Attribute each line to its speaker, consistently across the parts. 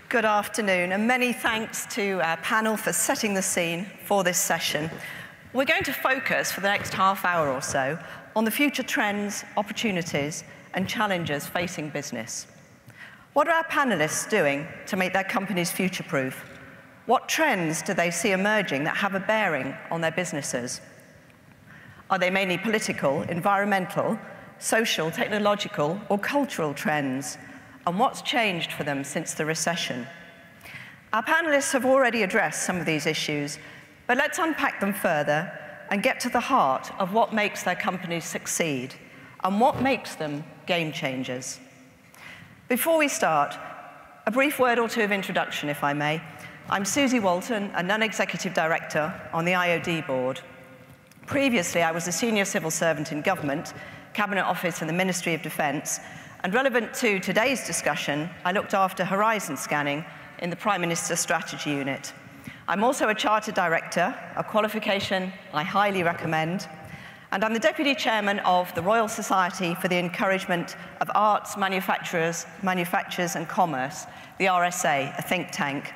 Speaker 1: Good afternoon, and many thanks to our panel for setting the scene for this session. We're going to focus for the next half hour or so on the future trends, opportunities, and challenges facing business. What are our panelists doing to make their companies future-proof? What trends do they see emerging that have a bearing on their businesses? Are they mainly political, environmental, social, technological, or cultural trends? And what's changed for them since the recession? Our panelists have already addressed some of these issues, but let's unpack them further and get to the heart of what makes their companies succeed and what makes them game changers. Before we start, a brief word or two of introduction, if I may. I'm Susie Walton, a non-executive director on the IoD board. Previously, I was a senior civil servant in government, Cabinet Office and the Ministry of Defence, and relevant to today's discussion, I looked after horizon scanning in the Prime Minister's Strategy Unit. I'm also a Chartered Director, a qualification I highly recommend, and I'm the Deputy Chairman of the Royal Society for the Encouragement of Arts, Manufacturers and Commerce, the RSA, a think tank.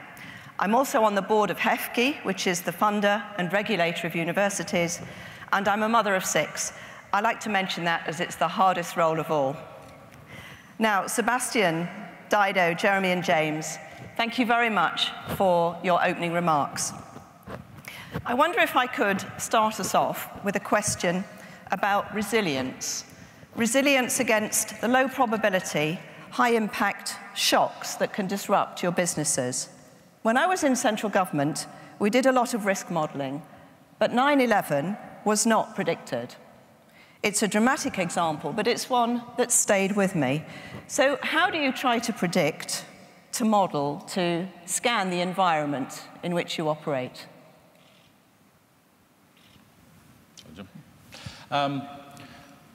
Speaker 1: I'm also on the board of HEFCI, which is the funder and regulator of universities, and I'm a mother of 6. I like to mention that as it's the hardest role of all. Now, Sebastian, Dido, Jeremy, and James, thank you very much for your opening remarks. I wonder if I could start us off with a question about resilience. Resilience against the low probability, high impact shocks that can disrupt your businesses. When I was in central government, we did a lot of risk modelling, but 9/11 was not predicted. It's a dramatic example, but it's one that stayed with me. So how do you try to predict, to model, to scan the environment in which you operate?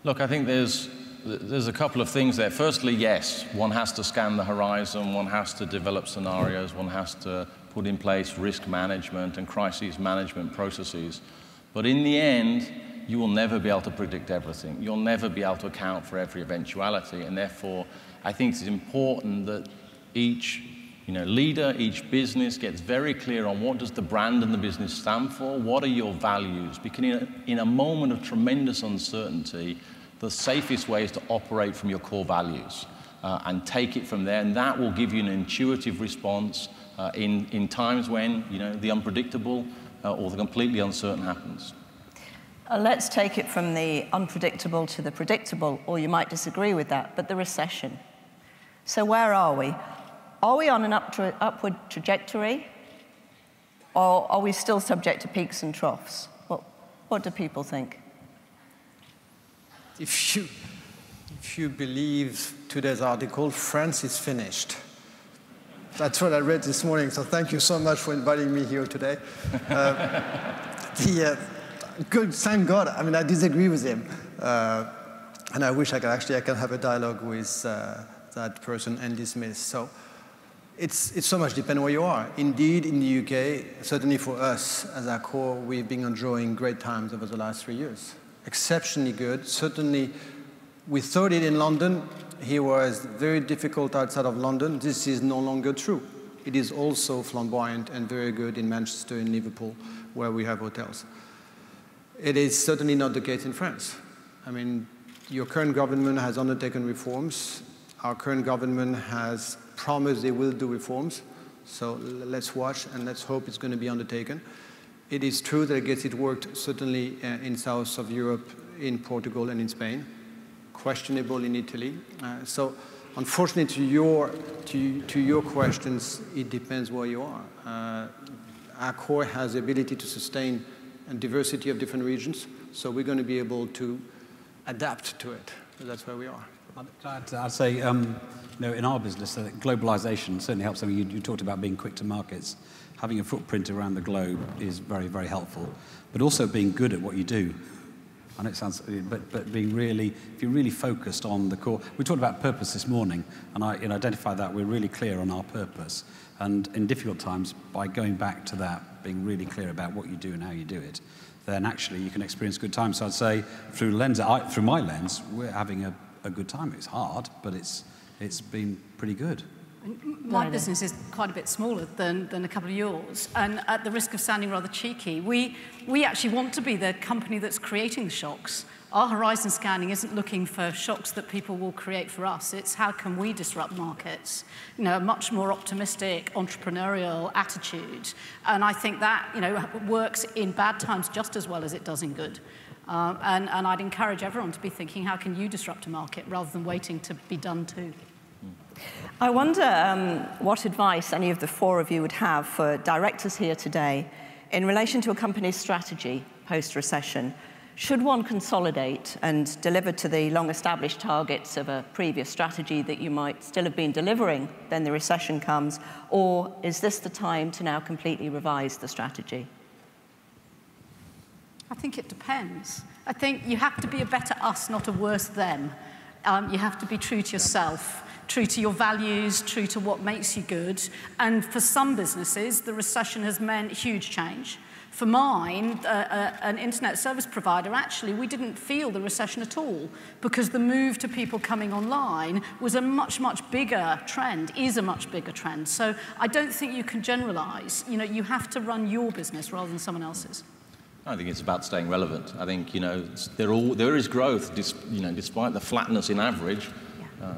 Speaker 2: Look, I think there's a couple of things there. Firstly, yes, one has to scan the horizon, one has to develop scenarios, one has to put in place risk management and crisis management processes. But in the end, you will never be able to predict everything. You'll never be able to account for every eventuality, and therefore, I think it's important that each leader, each business gets very clear on what does the brand and the business stand for, what are your values, because in a moment of tremendous uncertainty, the safest way is to operate from your core values and take it from there, and that will give you an intuitive response in times when the unpredictable or the completely uncertain happens.
Speaker 1: Let's take it from the unpredictable to the predictable, or you might disagree with that, but the recession. So where are we? Are we on an upward trajectory, or are we still subject to peaks and troughs? What do people think?
Speaker 3: If you believe today's article, France is finished. That's what I read this morning, so thank you so much for inviting me here today. Good, thank God. I mean, I disagree with him. And I wish I can have a dialogue with that person, Andy Smith. So it's so much depending where you are. Indeed, in the UK, certainly for us as our core, we've been enjoying great times over the last 3 years. Exceptionally good. Certainly, we thought it in London. It was very difficult outside of London. This is no longer true. It is also flamboyant and very good in Manchester and Liverpool, where we have hotels. It is certainly not the case in France. I mean, your current government has undertaken reforms. Our current government has promised they will do reforms. So let's watch and let's hope it's going to be undertaken. It is true that it gets worked certainly in south of Europe, in Portugal and in Spain. Questionable in Italy. So unfortunately, to your questions, it depends where you are. Our core has the ability to sustain a diversity of different regions, so we're going to be able to adapt to it. That's where we are.
Speaker 4: I'd say, in our business, globalization certainly helps. I mean, you talked about being quick to markets. Having a footprint around the globe is very, very helpful, but also being good at what you do. I know it sounds, but being really, if you're really focused on the core. We talked about purpose this morning, and I identified that we're really clear on our purpose. And in difficult times, by going back to that, being really clear about what you do and how you do it, then actually you can experience good times. So I'd say through my lens, we're having a good time. It's hard, but it's been pretty good.
Speaker 5: My business is quite a bit smaller than a couple of yours, and at the risk of sounding rather cheeky, we actually want to be the company that's creating the shocks. Our horizon scanning isn't looking for shocks that people will create for us. It's how can we disrupt markets? You know, a much more optimistic, entrepreneurial attitude. And I think that, you know, works in bad times just as well as it does in good. And I'd encourage everyone to be thinking, how can you disrupt a market rather than waiting to be done too?
Speaker 1: I wonder what advice any of the four of you would have for directors here today in relation to a company's strategy post-recession. Should one consolidate and deliver to the long-established targets of a previous strategy that you might still have been delivering, then the recession comes, or is this the time to now completely revise the strategy?
Speaker 5: I think it depends. I think you have to be a better us, not a worse them. You have to be true to yourself, true to your values, true to what makes you good. And for some businesses, the recession has meant huge change. For mine, an internet service provider, actually, we didn't feel the recession at all because the move to people coming online was a much, much bigger trend, is a much bigger trend. So I don't think you can generalize. You know, you have to run your business rather than someone else's.
Speaker 2: I think it's about staying relevant. I think, you know, there is growth, despite the flatness in average.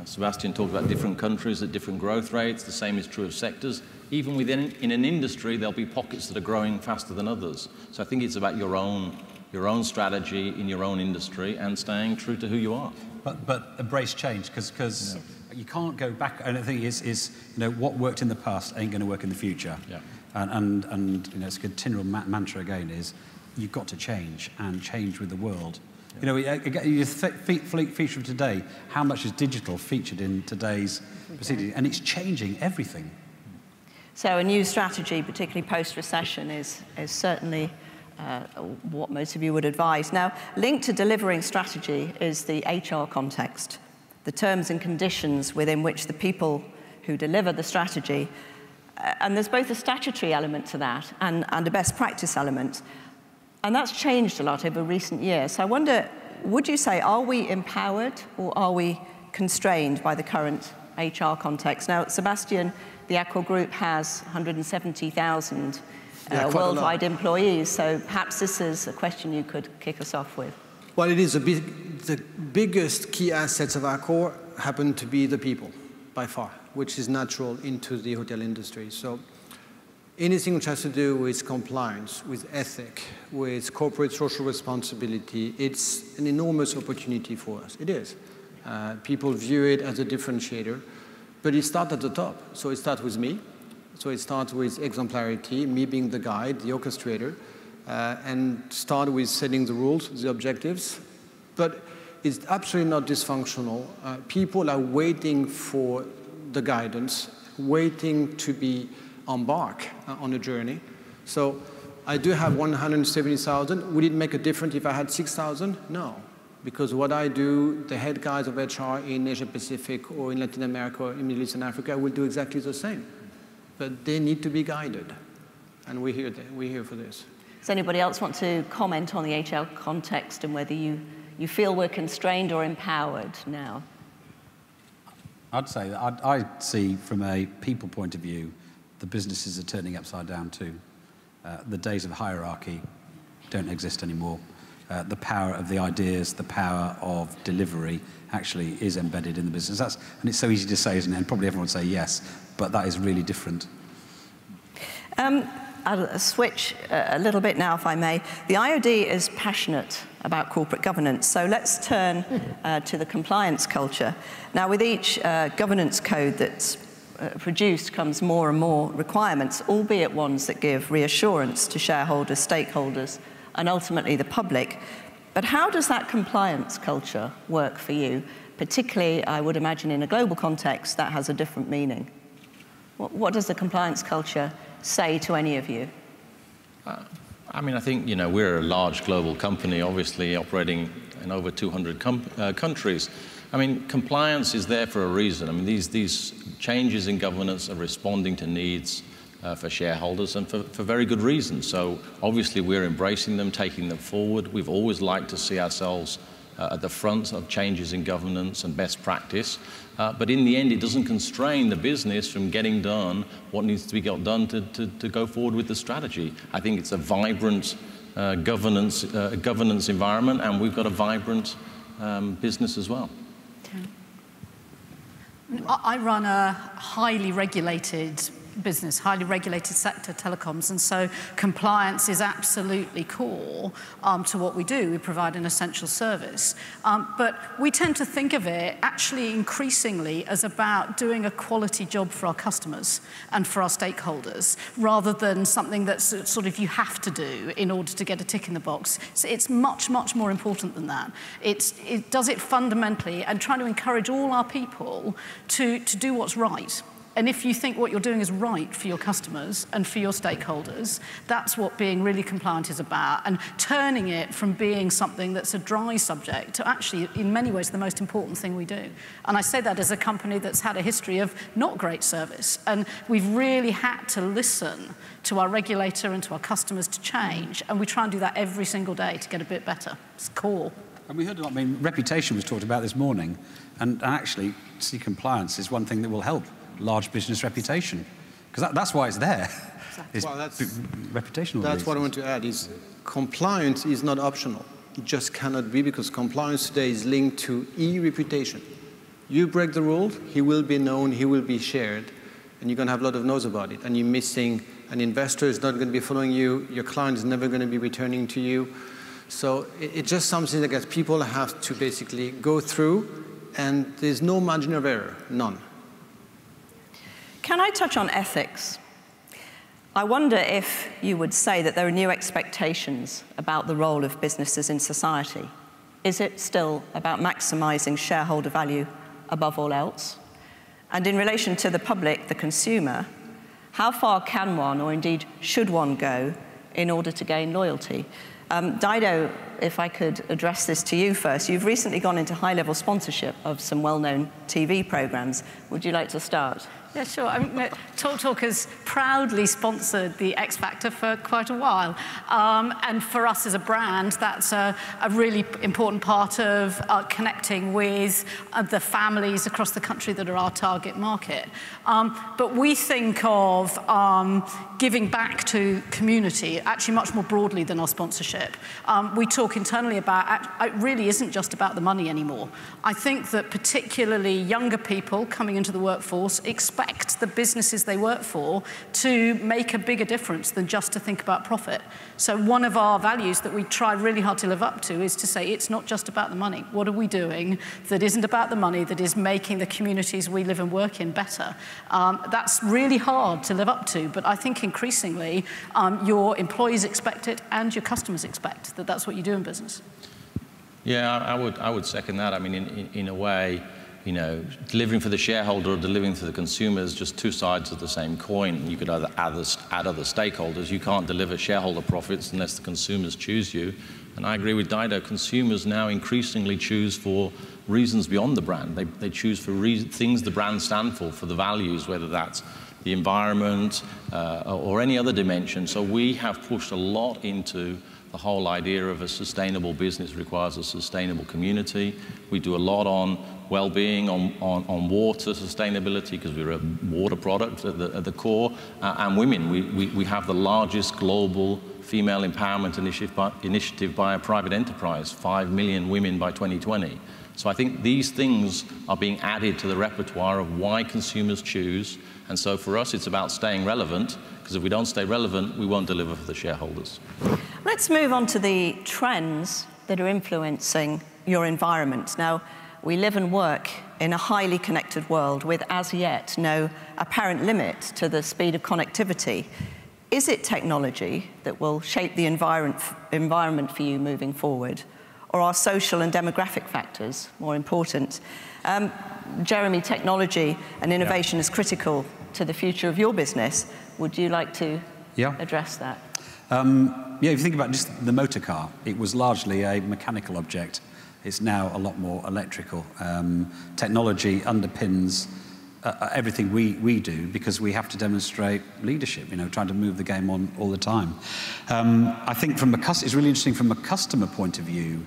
Speaker 2: Sebastian talked about different countries at different growth rates. The same is true of sectors. Even in an industry, there'll be pockets that are growing faster than others. So I think it's about your own strategy in your own industry and staying true to who you are.
Speaker 4: But embrace change, because you can't go back. And the thing is, you know, what worked in the past ain't going to work in the future. Yeah. And you know, it's a continual mantra again is you've got to change and change with the world. You know, your feature of today, how much is digital featured in today's proceedings? And it's changing everything.
Speaker 1: So a new strategy, particularly post-recession, is certainly what most of you would advise. Now, linked to delivering strategy is the HR context, the terms and conditions within which the people who deliver the strategy, and there's both a statutory element to that and a best practice element. And that's changed a lot over recent years. So I wonder, would you say, are we empowered or are we constrained by the current HR context? Now, Sebastian, the Accor Group has 170,000 worldwide employees, so perhaps this is a question you could kick us off with.
Speaker 3: Well, it is the biggest key assets of Accor happen to be the people, by far, which is natural into the hotel industry. So anything which has to do with compliance, with ethic, with corporate social responsibility, it's an enormous opportunity for us. It is. People view it as a differentiator, but it starts at the top. So it starts with me. So it starts with exemplarity, me being the guide, the orchestrator, and start with setting the rules, the objectives. But it's absolutely not dysfunctional. People are waiting for the guidance, waiting to be embark on a journey. So I do have 170,000. Would it make a difference if I had 6,000? No, because what I do, the head guys of HR in Asia Pacific or in Latin America or in Middle East and Africa will do exactly the same. But they need to be guided, and we're here for this.
Speaker 1: Does anybody else want to comment on the HR context and whether you feel we're constrained or empowered now?
Speaker 4: I'd say that I see from a people point of view, the businesses are turning upside down too. The days of hierarchy don't exist anymore. The power of the ideas, the power of delivery actually is embedded in the business. And it's so easy to say, isn't it? And probably everyone would say yes, but that is really different.
Speaker 1: I'll switch a little bit now, if I may. The IoD is passionate about corporate governance, so let's turn to the compliance culture. Now, with each governance code that's produced comes more and more requirements, albeit ones that give reassurance to shareholders, stakeholders, and ultimately the public. But how does that compliance culture work for you? Particularly, I would imagine in a global context, that has a different meaning. What does the compliance culture say to any of you?
Speaker 2: I mean, I think, you know, we're a large global company, obviously operating in over 200 countries. I mean, compliance is there for a reason. I mean, these changes in governance are responding to needs for shareholders and for very good reasons. So obviously we're embracing them, taking them forward. We've always liked to see ourselves at the front of changes in governance and best practice. But in the end, it doesn't constrain the business from getting done what needs to be got done to go forward with the strategy. I think it's a vibrant governance environment, and we've got a vibrant business as well.
Speaker 5: I run a highly regulated business, highly regulated sector, telecoms, and so compliance is absolutely core to what we do. We provide an essential service. But we tend to think of it actually increasingly as about doing a quality job for our customers and for our stakeholders, rather than something that's sort of you have to do in order to get a tick in the box. So it's much, much more important than that. It does it fundamentally and trying to encourage all our people to do what's right. And if you think what you're doing is right for your customers and for your stakeholders, that's what being really compliant is about, and turning it from being something that's a dry subject to actually, in many ways, the most important thing we do. And I say that as a company that's had a history of not great service, and we've really had to listen to our regulator and to our customers to change, and we try and do that every single day to get a bit better. It's core.
Speaker 4: And we heard a lot, I mean, reputation was talked about this morning, and actually, see, compliance is one thing that will help large business reputation, because that's why it's there. Exactly.
Speaker 3: Well, that's
Speaker 4: reputational.
Speaker 3: That's what I want to add, is compliance is not optional. It just cannot be, because compliance today is linked to e-reputation. You break the rule, he will be known, he will be shared, and you're going to have a lot of noise about it, and you're missing, an investor is not going to be following you, your client is never going to be returning to you. So it's just something that people have to basically go through, and there's no margin of error, none.
Speaker 1: Can I touch on ethics? I wonder if you would say that there are new expectations about the role of businesses in society. Is it still about maximizing shareholder value above all else? And in relation to the public, the consumer, how far can one, or indeed should one, go in order to gain loyalty? Dido, if I could address this to you first. You've recently gone into high-level sponsorship of some well-known TV programs. Would you like to start?
Speaker 5: Yeah, sure. I mean, TalkTalk has proudly sponsored the X Factor for quite a while. And for us as a brand, that's a really important part of connecting with the families across the country that are our target market. But we think of giving back to community actually much more broadly than our sponsorship. We talk internally about, it really isn't just about the money anymore. I think that particularly younger people coming into the workforce expect the businesses they work for to make a bigger difference than just to think about profit. So one of our values that we try really hard to live up to is to say it's not just about the money. What are we doing that isn't about the money, that is making the communities we live and work in better? That's really hard to live up to, but I think increasingly your employees expect it and your customers expect that that's what you do in business.
Speaker 2: Yeah, I would second that. I mean, in a way, you know, delivering for the shareholder or delivering for the consumer is just two sides of the same coin. You could either add other stakeholders. You can't deliver shareholder profits unless the consumers choose you. And I agree with Dido. Consumers now increasingly choose for reasons beyond the brand. They choose for things the brand stand for the values, whether that's the environment or any other dimension. So we have pushed a lot into the whole idea of a sustainable business requires a sustainable community. We do a lot on well-being, on water sustainability, because we're a water product at the core, and women. We have the largest global female empowerment initiative by a private enterprise, 5 million women by 2020. So I think these things are being added to the repertoire of why consumers choose. And so for us, it's about staying relevant, because if we don't stay relevant, we won't deliver for the shareholders.
Speaker 1: Let's move on to the trends that are influencing your environment. Now, we live and work in a highly connected world with, as yet, no apparent limit to the speed of connectivity. Is it technology that will shape the environment for you moving forward? Or are social and demographic factors more important? Jeremy, technology and innovation is critical to the future of your business. Would you like to address that?
Speaker 4: Yeah, if you think about just the motor car, it was largely a mechanical object. It's now a lot more electrical. Technology underpins everything we do, because we have to demonstrate leadership, you know, trying to move the game on all the time. I think it's really interesting from a customer point of view.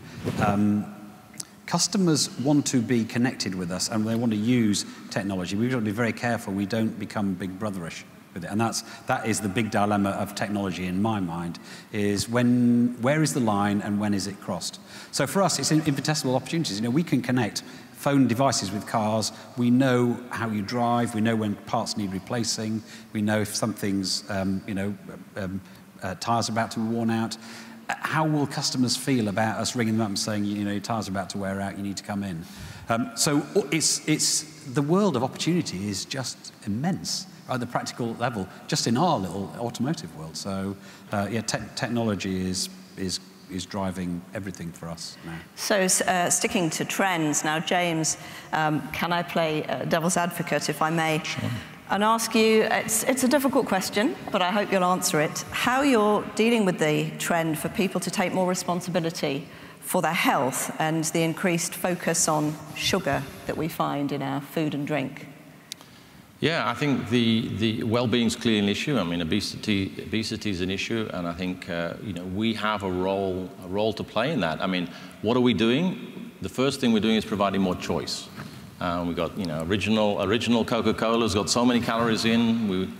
Speaker 4: Customers want to be connected with us and they want to use technology. We've got to be very careful we don't become big brotherish with it. And that is the big dilemma of technology in my mind, is where is the line and when is it crossed? So for us, it's infinitesimal opportunities. You know, we can connect phone devices with cars. We know how you drive. We know when parts need replacing. We know if something's, tires are about to be worn out. How will customers feel about us ringing them up and saying, you know, your tires are about to wear out, you need to come in? So it's the world of opportunity is just immense at the practical level, just in our little automotive world. So technology is driving everything for us now.
Speaker 1: So sticking to trends now, James, can I play devil's advocate, if I may?
Speaker 2: Sure.
Speaker 1: And ask you, it's a difficult question, but I hope you'll answer it, how you're dealing with the trend for people to take more responsibility for their health and the increased focus on sugar that we find in our food and drink.
Speaker 2: Yeah, I think the well-being is clearly an issue. I mean, obesity is an issue, and I think we have a role to play in that. I mean, what are we doing? The first thing we're doing is providing more choice. We've got, original Coca-Cola's got so many calories in.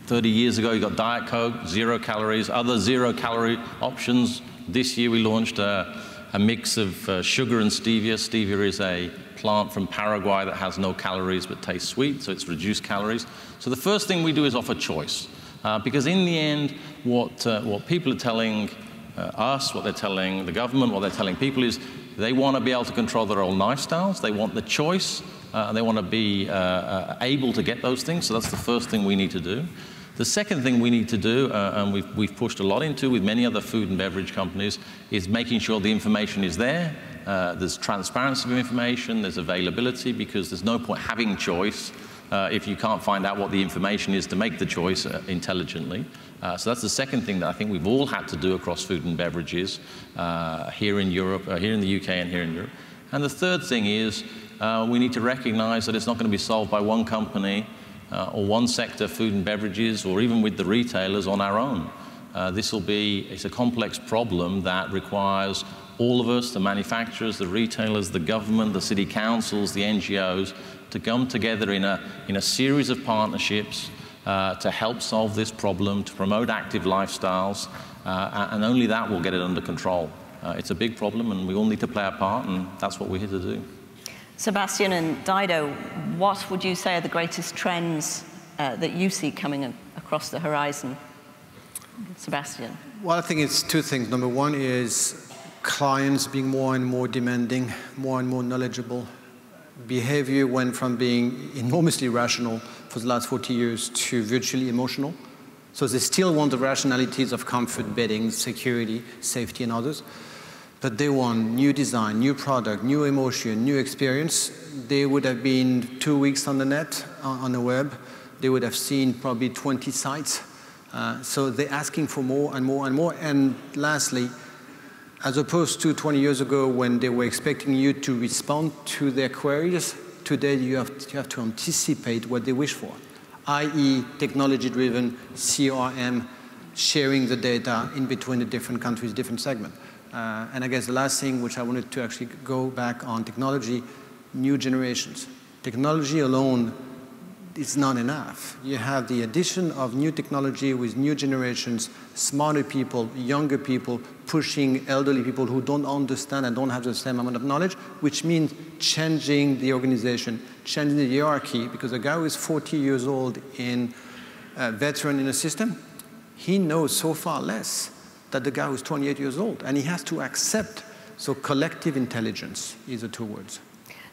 Speaker 2: 30 years ago, you got Diet Coke, 0 calories, other 0-calorie options. This year, we launched a mix of sugar and stevia. Stevia is a plant from Paraguay that has no calories but tastes sweet, so it's reduced calories. So the first thing we do is offer choice, because in the end, what people are telling us, what they're telling the government, what they're telling people is they want to be able to control their own lifestyles. They want the choice. They want to be able to get those things. So that's the first thing we need to do. The second thing we need to do, and we've pushed a lot into with many other food and beverage companies, is making sure the information is there. There's transparency of information, there's availability, because there's no point having choice if you can't find out what the information is to make the choice intelligently. So that's the second thing that I think we've all had to do across food and beverages here in Europe, here in the UK and here in Europe. And the third thing is we need to recognize that it's not going to be solved by one company or one sector, food and beverages, or even with the retailers on our own. It's a complex problem that requires all of us, the manufacturers, the retailers, the government, the city councils, the NGOs, to come together in a series of partnerships to help solve this problem, to promote active lifestyles, and only that will get it under control. It's a big problem, and we all need to play our part, and that's what we're here to do.
Speaker 1: Sebastian and Dido, what would you say are the greatest trends that you see coming across the horizon? Sebastian.
Speaker 3: Well, I think it's two things. Number one is clients being more and more demanding, more and more knowledgeable. Behavior went from being enormously rational for the last 40 years to virtually emotional. So they still want the rationalities of comfort, bedding, security, safety, and others. But they want new design, new product, new emotion, new experience. They would have been 2 weeks on the net, on the web. They would have seen probably 20 sites. So they're asking for more and more and more. And lastly, as opposed to 20 years ago when they were expecting you to respond to their queries, today you have to anticipate what they wish for, i.e. technology-driven CRM, sharing the data in between the different countries, different segments. And I guess the last thing which I wanted to actually go back on technology, new generations. Technology alone is not enough. You have the addition of new technology with new generations, smarter people, younger people, pushing elderly people who don't understand and don't have the same amount of knowledge, which means changing the organization, changing the hierarchy, because a guy who is 40 years old in a veteran in a system, he knows so far less than the guy who's 28 years old, and he has to accept. So collective intelligence is the two words.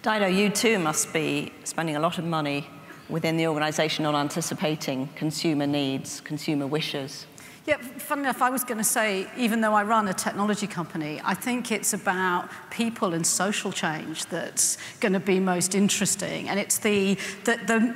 Speaker 1: Dido, you too must be spending a lot of money within the organization on anticipating consumer needs, consumer wishes.
Speaker 5: Yeah, funny enough, I was going to say, even though I run a technology company, I think it's about people and social change that's going to be most interesting. And it's the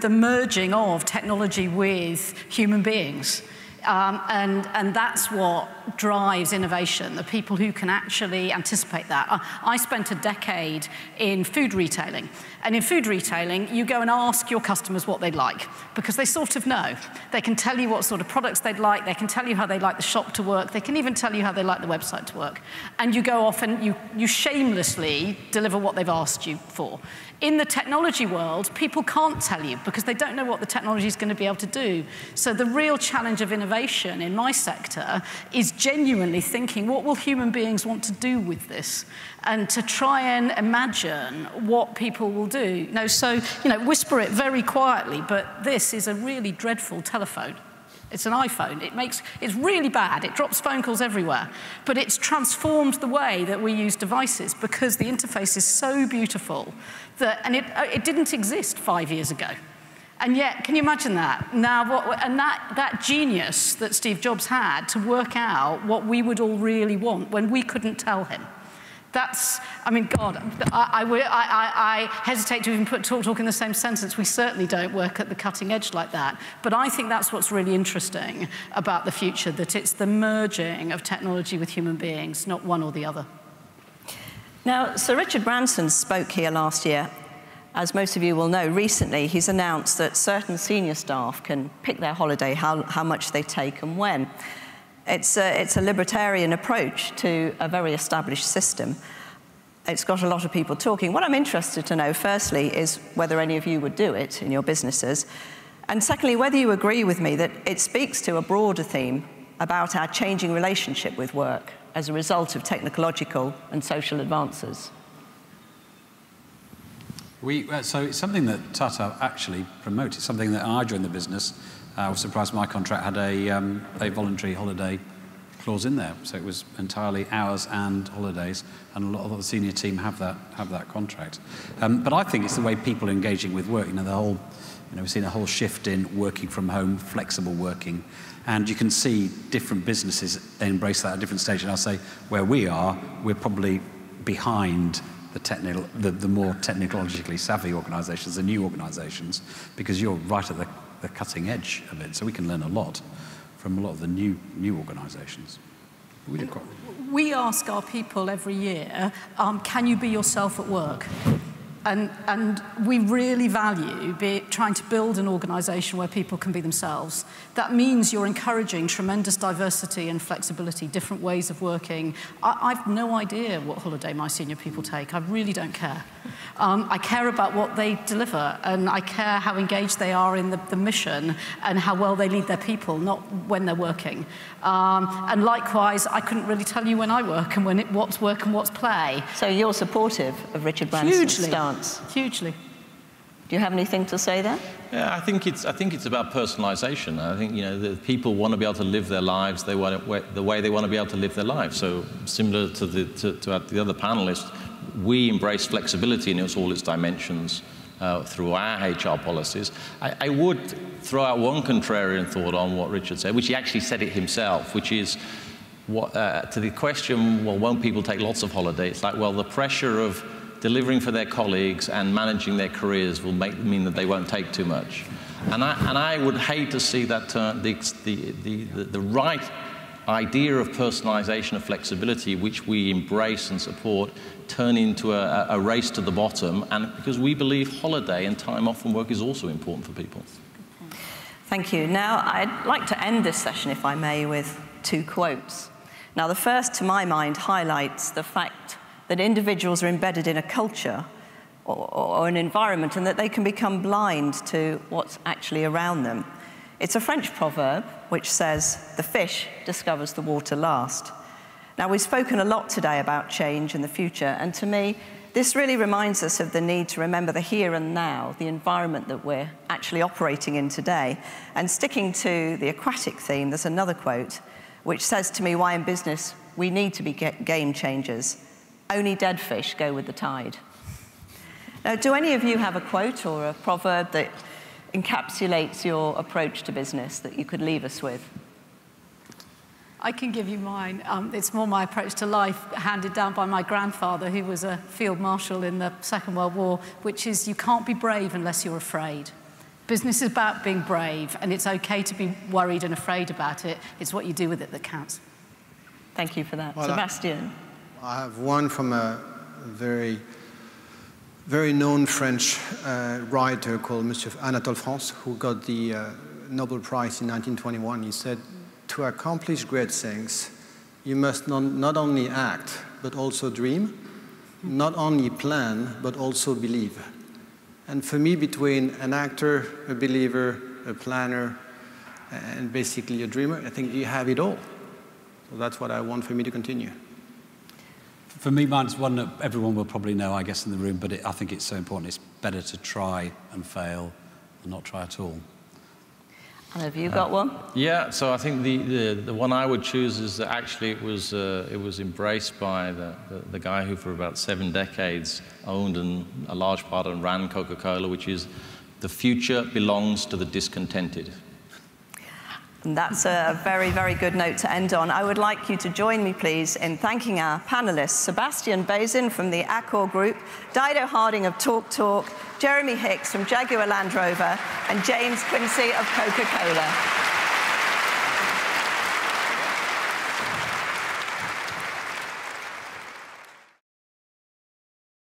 Speaker 5: merging of technology with human beings. And that's what drives innovation, the people who can actually anticipate that. I spent a decade in food retailing. And in food retailing, you go and ask your customers what they'd like, because they sort of know. They can tell you what sort of products they'd like. They can tell you how they like the shop to work. They can even tell you how they like the website to work. and you go off and you shamelessly deliver what they've asked you for. In the technology world, people can't tell you because they don't know what the technology is going to be able to do. So the real challenge of innovation in my sector is genuinely thinking, what will human beings want to do with this? And to try and imagine what people will do. No, so, whisper it very quietly, but this is a really dreadful telephone. It's an iPhone. It's really bad. It drops phone calls everywhere. But it's transformed the way that we use devices because the interface is so beautiful and it didn't exist 5 years ago. And yet, can you imagine that? Now, that genius that Steve Jobs had to work out what we would all really want when we couldn't tell him. God, I hesitate to even put talk in the same sentence. We certainly don't work at the cutting edge like that. But I think that's what's really interesting about the future, that it's the merging of technology with human beings, not one or the other.
Speaker 1: Now, Sir Richard Branson spoke here last year. As most of you will know, recently he's announced that certain senior staff can pick their holiday, how much they take and when. It's a libertarian approach to a very established system. It's got a lot of people talking. What I'm interested to know, firstly, is whether any of you would do it in your businesses. And secondly, whether you agree with me that it speaks to a broader theme about our changing relationship with work as a result of technological and social advances.
Speaker 4: So it's something that Tata actually promotes. It's something that I joined the business. I was surprised my contract had a voluntary holiday clause in there, so it was entirely hours and holidays, and a lot of the senior team have that contract. But I think it's the way people are engaging with work. We've seen a whole shift in working from home, flexible working, and you can see different businesses embrace that at different stages. And I'll say where we are, we're probably behind the more technologically savvy organisations, the new organisations, because you're right at the cutting edge of it, so we can learn a lot from a lot of the new organisations.
Speaker 5: We ask our people every year, can you be yourself at work? And we really value trying to build an organisation where people can be themselves. That means you're encouraging tremendous diversity and flexibility, different ways of working. I've no idea what holiday my senior people take. I really don't care. I care about what they deliver, and I care how engaged they are in the mission and how well they lead their people, not when they're working. And likewise, I couldn't really tell you when I work and what's work and what's play.
Speaker 1: So you're supportive of Richard Branson's stance?
Speaker 5: Hugely.
Speaker 1: Do you have anything to say there?
Speaker 2: Yeah, I think it's about personalization. I think the people want to be able to live their lives the way they want to be able to live their lives. So similar to the other panelists, we embrace flexibility in all its dimensions through our HR policies. I would throw out one contrarian thought on what Richard said, which he actually said it himself, which is to the question, well, won't people take lots of holidays? It's like, well, the pressure of delivering for their colleagues and managing their careers will mean that they won't take too much. And I would hate to see that the right idea of personalization of flexibility, which we embrace and support, turn into a race to the bottom, and because we believe holiday and time off from work is also important for people.
Speaker 1: Thank you. Now, I'd like to end this session, if I may, with two quotes. Now, the first, to my mind, highlights the fact that individuals are embedded in a culture or an environment and that they can become blind to what's actually around them. It's a French proverb which says, "The fish discovers the water last." Now, we've spoken a lot today about change and the future, and to me, this really reminds us of the need to remember the here and now, the environment that we're actually operating in today. And sticking to the aquatic theme, there's another quote which says to me why in business we need to be game changers. Only dead fish go with the tide. Now, do any of you have a quote or a proverb that encapsulates your approach to business that you could leave us with?
Speaker 5: I can give you mine. It's more my approach to life, handed down by my grandfather, who was a field marshal in the Second World War, which is you can't be brave unless you're afraid. Business is about being brave, and it's okay to be worried and afraid about it. It's what you do with it that counts.
Speaker 1: Thank you for that.
Speaker 3: Well,
Speaker 1: Sebastian?
Speaker 3: I have one from a very, very known French writer called Monsieur Anatole France, who got the Nobel Prize in 1921. He said, "To accomplish great things, you must not only act, but also dream, not only plan, but also believe. And for me, between an actor, a believer, a planner, and basically a dreamer, I think you have it all. So that's what I want for me to continue.
Speaker 4: For me, mine's one that everyone will probably know, I guess, in the room, but I think it's so important. It's better to try and fail than not try at all.
Speaker 1: And have you got one?
Speaker 2: Yeah, so I think the one I would choose is that actually it was embraced by the guy who for about 7 decades owned a large part and ran Coca-Cola, which is the future belongs to the discontented.
Speaker 1: And that's a very, very good note to end on. I would like you to join me, please, in thanking our panelists, Sebastian Bazin from the Accor Group, Dido Harding of TalkTalk, Jeremy Hicks from Jaguar Land Rover, and James Quincy of Coca-Cola.